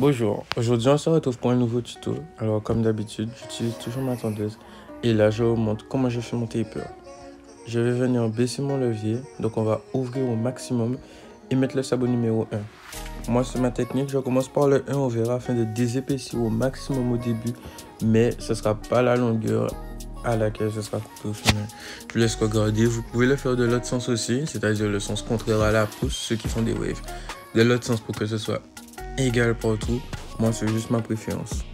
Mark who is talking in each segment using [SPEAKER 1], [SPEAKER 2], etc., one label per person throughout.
[SPEAKER 1] Bonjour, aujourd'hui on se retrouve pour un nouveau tuto. Alors comme d'habitude, j'utilise toujours ma tondeuse et là je vous montre comment je fais mon taper. Je vais venir baisser mon levier, donc on va ouvrir au maximum et mettre le sabot numéro 1. Moi c'est ma technique, je commence par le 1 au verre afin de désépaissir au maximum au début, mais ce ne sera pas la longueur à laquelle ce sera coupé au final. Je vous laisse regarder, vous pouvez le faire de l'autre sens aussi, c'est-à-dire le sens contraire à la pousse, ceux qui font des waves. De l'autre sens pour que ce soit égal partout, moi c'est juste ma préférence.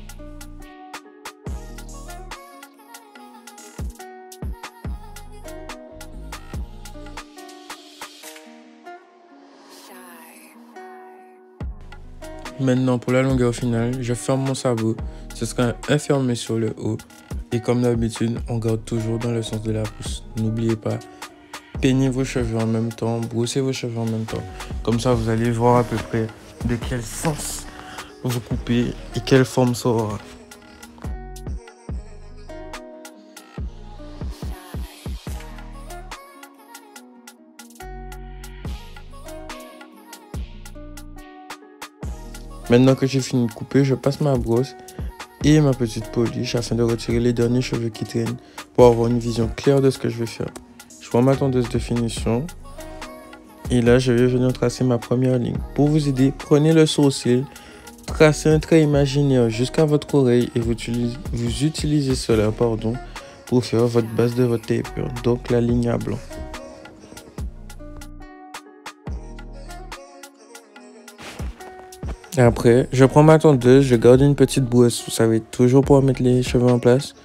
[SPEAKER 1] Maintenant pour la longueur finale, je ferme mon sabot, ce sera un fermé sur le haut et comme d'habitude on garde toujours dans le sens de la pousse. N'oubliez pas, peignez vos cheveux en même temps, brossez vos cheveux en même temps, comme ça vous allez voir à peu près de quel sens vous coupez et quelle forme ça aura. Maintenant que j'ai fini de couper, je passe ma brosse et ma petite polish afin de retirer les derniers cheveux qui traînent pour avoir une vision claire de ce que je vais faire. Je prends ma tondeuse de finition et là je vais venir tracer ma première ligne. Pour vous aider, prenez le sourcil, tracez un trait imaginaire jusqu'à votre oreille et vous utilisez cela pour faire votre base de votre taper, donc la ligne à blanc. Après, je prends ma tondeuse, je garde une petite brosse, vous savez, toujours pour mettre les cheveux en place.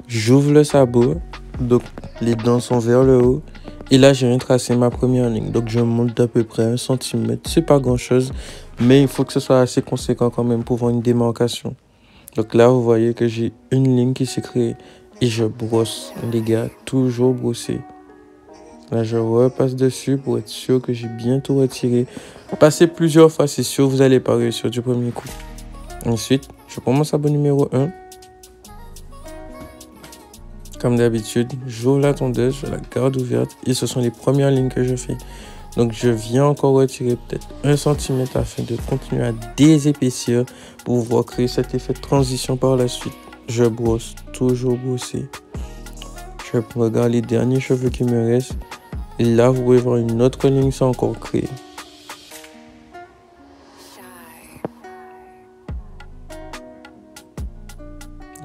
[SPEAKER 1] J'ouvre le sabot, donc les dents sont vers le haut. Et là, je viens tracer ma première ligne. Donc, je monte d'à peu près 1 cm. C'est pas grand chose, mais il faut que ce soit assez conséquent quand même pour voir une démarcation. Donc là, vous voyez que j'ai une ligne qui s'est créée. Et je brosse, les gars, toujours brosser. Là, je repasse dessus pour être sûr que j'ai bien tout retiré. Passez plusieurs fois, c'est sûr, vous n'allez pas réussir du premier coup. Ensuite, je prends mon sabot numéro 1. Comme d'habitude, j'ouvre la tondeuse, je la garde ouverte et ce sont les premières lignes que je fais. Donc, je viens encore retirer peut-être 1 cm afin de continuer à désépaissir pour pouvoir créer cet effet de transition par la suite. Je brosse, toujours brosser. Je regarde les derniers cheveux qui me restent. Et là, vous pouvez voir une autre ligne s'est encore créée.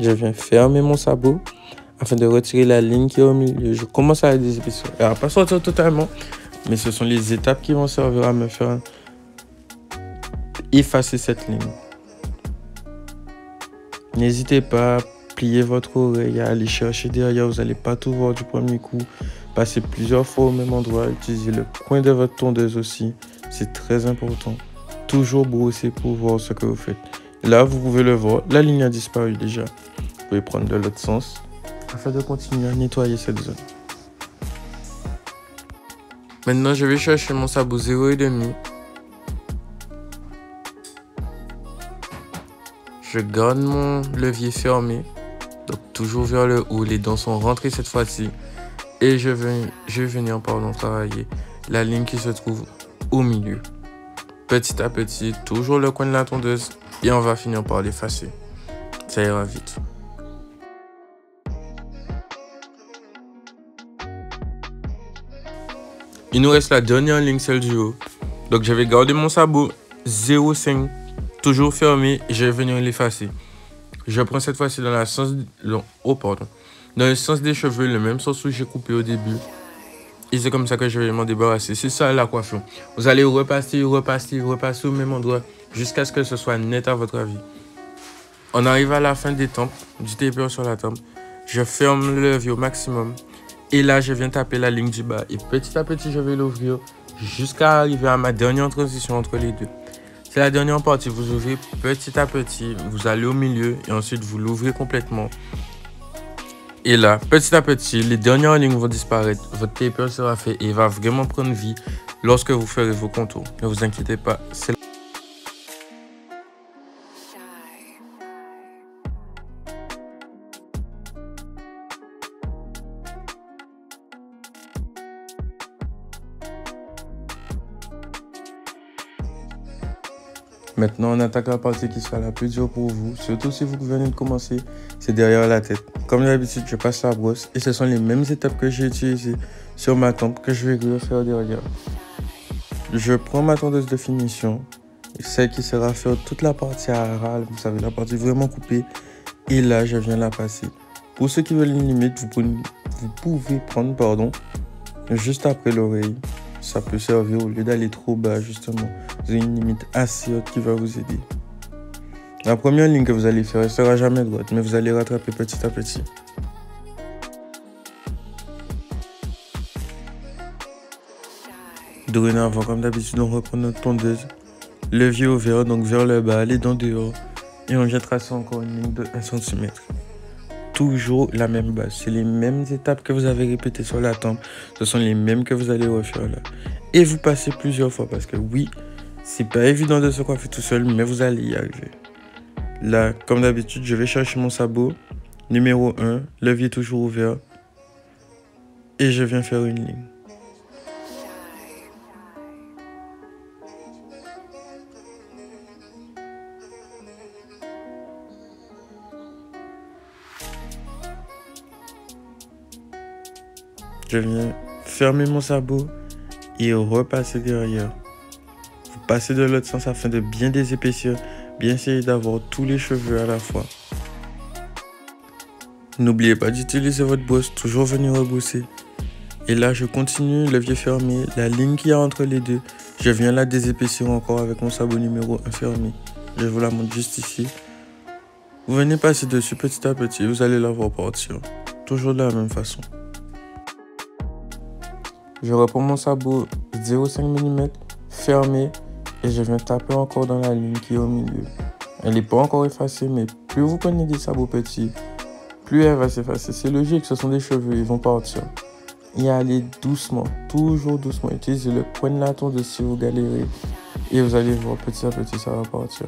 [SPEAKER 1] Je viens fermer mon sabot afin de retirer la ligne qui est au milieu. Je commence à la désépaissir. Elle va pas sortir totalement, mais ce sont les étapes qui vont servir à me faire effacer cette ligne. N'hésitez pas à plier votre oreille, à aller chercher derrière. Vous n'allez pas tout voir du premier coup. Passez plusieurs fois au même endroit. Utilisez le coin de votre tondeuse aussi. C'est très important. Toujours brosser pour voir ce que vous faites. Là, vous pouvez le voir. La ligne a disparu déjà. Vous pouvez prendre de l'autre sens afin de continuer à nettoyer cette zone. Maintenant, je vais chercher mon sabot 0,5. Je garde mon levier fermé, donc toujours vers le haut. Les dents sont rentrées cette fois-ci. Et je vais venir travailler la ligne qui se trouve au milieu. Petit à petit, toujours le coin de la tondeuse et on va finir par l'effacer. Ça ira vite. Il nous reste la dernière ligne, celle du haut. Donc je vais garder mon sabot 0,5 toujours fermé et je vais venir l'effacer. Je prends cette fois-ci dans le sens des cheveux, le même sens où j'ai coupé au début. Et c'est comme ça que je vais m'en débarrasser. C'est ça la coiffure. Vous allez repasser au même endroit jusqu'à ce que ce soit net à votre avis. On arrive à la fin des tempes, du taper sur la tempe. Je ferme le levier au maximum. Et là, je viens taper la ligne du bas. Et petit à petit, je vais l'ouvrir jusqu'à arriver à ma dernière transition entre les deux. C'est la dernière partie. Vous ouvrez petit à petit. Vous allez au milieu et ensuite vous l'ouvrez complètement. Et là, petit à petit, les dernières lignes vont disparaître. Votre taper sera fait et va vraiment prendre vie lorsque vous ferez vos contours. Ne vous inquiétez pas, c'est Maintenant, on attaque la partie qui sera la plus dure pour vous, surtout si vous venez de commencer, c'est derrière la tête. Comme d'habitude, je passe la brosse et ce sont les mêmes étapes que j'ai utilisées sur ma tempe que je vais refaire derrière. Je prends ma tondeuse de finition, celle qui sera faire toute la partie à ras, vous savez, la partie vraiment coupée, et là, je viens la passer. Pour ceux qui veulent une limite, vous pouvez prendre, juste après l'oreille. Ça peut servir au lieu d'aller trop bas, justement. Vous avez une limite assez haute qui va vous aider. La première ligne que vous allez faire, elle ne sera jamais droite, mais vous allez rattraper petit à petit. Dorénavant, comme d'habitude, on reprend notre tondeuse. Levier ouvert, donc vers le bas, les dents dehors. Et on vient tracer encore une ligne de 1 cm. Toujours la même base. C'est les mêmes étapes que vous avez répétées sur la tempe. Ce sont les mêmes que vous allez refaire là. Et vous passez plusieurs fois parce que oui, c'est pas évident de se coiffer tout seul, mais vous allez y arriver. Là, comme d'habitude, je vais chercher mon sabot. Numéro 1, levier toujours ouvert. Et je viens faire une ligne. Je viens fermer mon sabot et repasser derrière. Vous passez de l'autre sens afin de bien désépaissir, bien essayer d'avoir tous les cheveux à la fois. N'oubliez pas d'utiliser votre brosse, toujours venir rebrousser. Et là, je continue, levier fermé, la ligne qu'il y a entre les deux, je viens la désépaissir encore avec mon sabot numéro 1 fermé. Je vous la montre juste ici. Vous venez passer dessus petit à petit, vous allez la voir partir. Toujours de la même façon. Je reprends mon sabot 0,5 mm fermé et je viens taper encore dans la ligne qui est au milieu. Elle n'est pas encore effacée, mais plus vous prenez des sabots petits, plus elle va s'effacer. C'est logique, ce sont des cheveux, ils vont partir. Et allez doucement, toujours doucement. Utilisez le point de la tondeuse si vous galérez et vous allez voir petit à petit, ça va partir.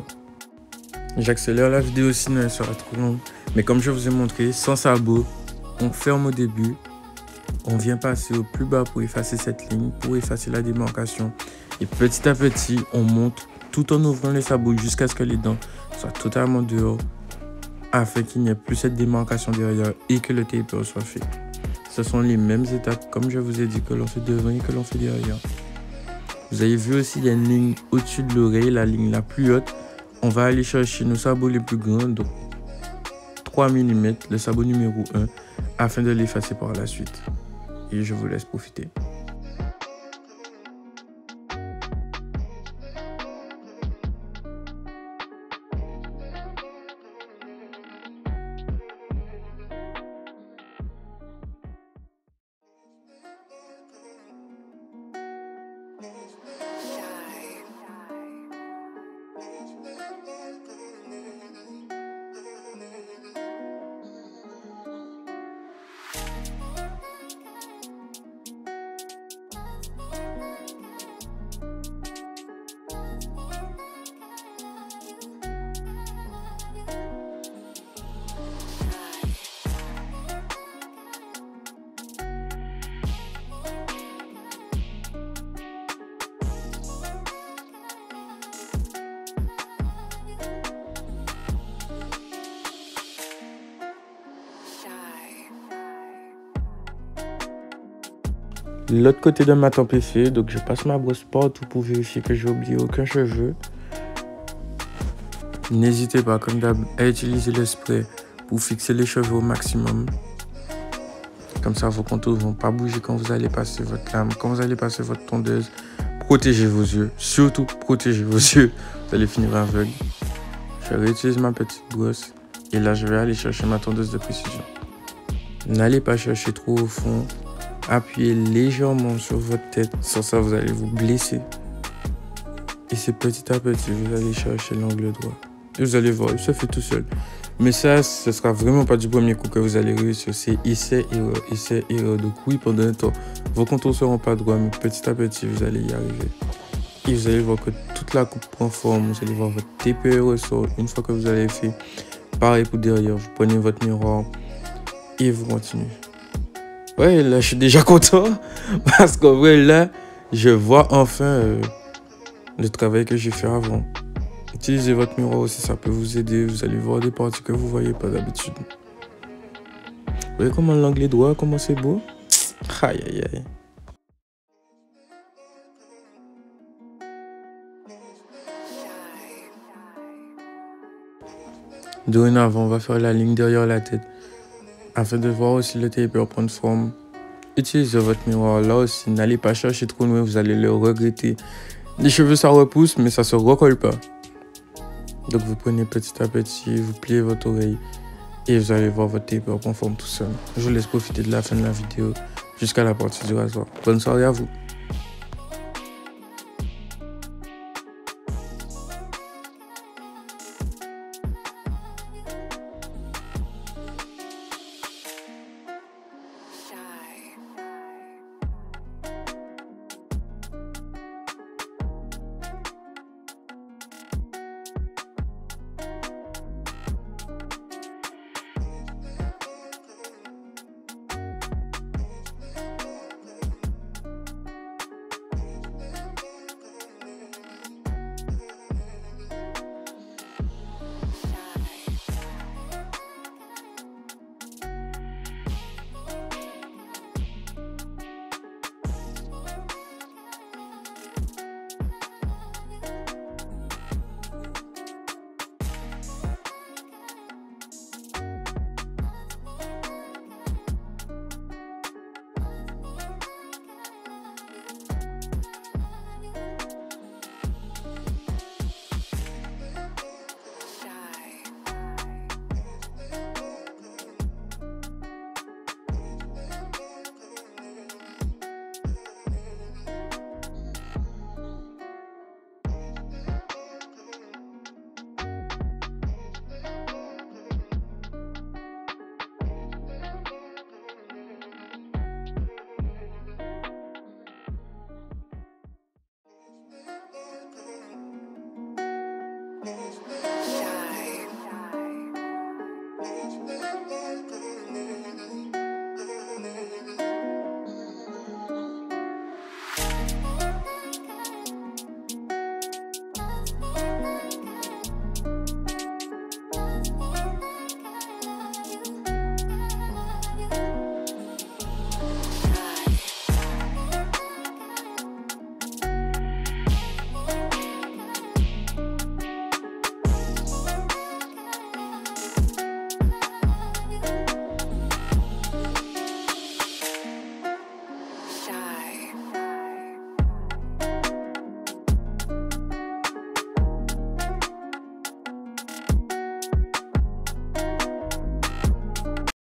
[SPEAKER 1] J'accélère la vidéo sinon elle sera trop longue. Mais comme je vous ai montré, sans sabot, on ferme au début. On vient passer au plus bas pour effacer cette ligne, pour effacer la démarcation. Et petit à petit, on monte tout en ouvrant les sabots jusqu'à ce que les dents soient totalement dehors, afin qu'il n'y ait plus cette démarcation derrière et que le taper soit fait. Ce sont les mêmes étapes, comme je vous ai dit, que l'on fait devant et que l'on fait derrière. Vous avez vu aussi, il y a une ligne au-dessus de l'oreille, la ligne la plus haute. On va aller chercher nos sabots les plus grands, donc 3 mm, le sabot numéro 1, afin de l'effacer par la suite. Et je vous laisse profiter. L'autre côté de ma tempe est fait, donc je passe ma brosse partout pour vérifier que j'ai oublié aucun cheveu. N'hésitez pas, comme d'hab, à utiliser le spray pour fixer les cheveux au maximum. Comme ça, vos contours ne vont pas bouger quand vous allez passer votre lame, quand vous allez passer votre tondeuse. Protégez vos yeux, surtout protégez vos yeux. Vous allez finir aveugle. Je réutilise ma petite brosse et là, je vais aller chercher ma tondeuse de précision. N'allez pas chercher trop au fond. Appuyez légèrement sur votre tête, sans ça vous allez vous blesser. Et c'est petit à petit, vous allez chercher l'angle droit. Et vous allez voir, il se fait tout seul. Mais ça, ce sera vraiment pas du premier coup que vous allez réussir. C'est essai, erreur. Donc oui, pendant un temps, vos contours ne seront pas droits, mais petit à petit, vous allez y arriver. Et vous allez voir que toute la coupe prend forme. Vous allez voir votre TPE ressort une fois que vous avez fait. Pareil pour derrière, vous prenez votre miroir et vous continuez. Ouais, là, je suis déjà content parce qu'en vrai, là, je vois enfin le travail que j'ai fait avant. Utilisez votre miroir aussi, ça peut vous aider. Vous allez voir des parties que vous ne voyez pas d'habitude. Vous voyez comment l'angle est droit, comment c'est beau? Aïe, aïe, aïe. Dorénavant, on va faire la ligne derrière la tête afin de voir aussi le taper prendre forme. Utilisez votre miroir là aussi. N'allez pas chercher trop loin, vous allez le regretter. Les cheveux, ça repousse, mais ça se recolle pas. Donc, vous prenez petit à petit, vous pliez votre oreille et vous allez voir votre taper prendre forme tout seul. Je vous laisse profiter de la fin de la vidéo jusqu'à la partie du rasoir. Bonne soirée à vous.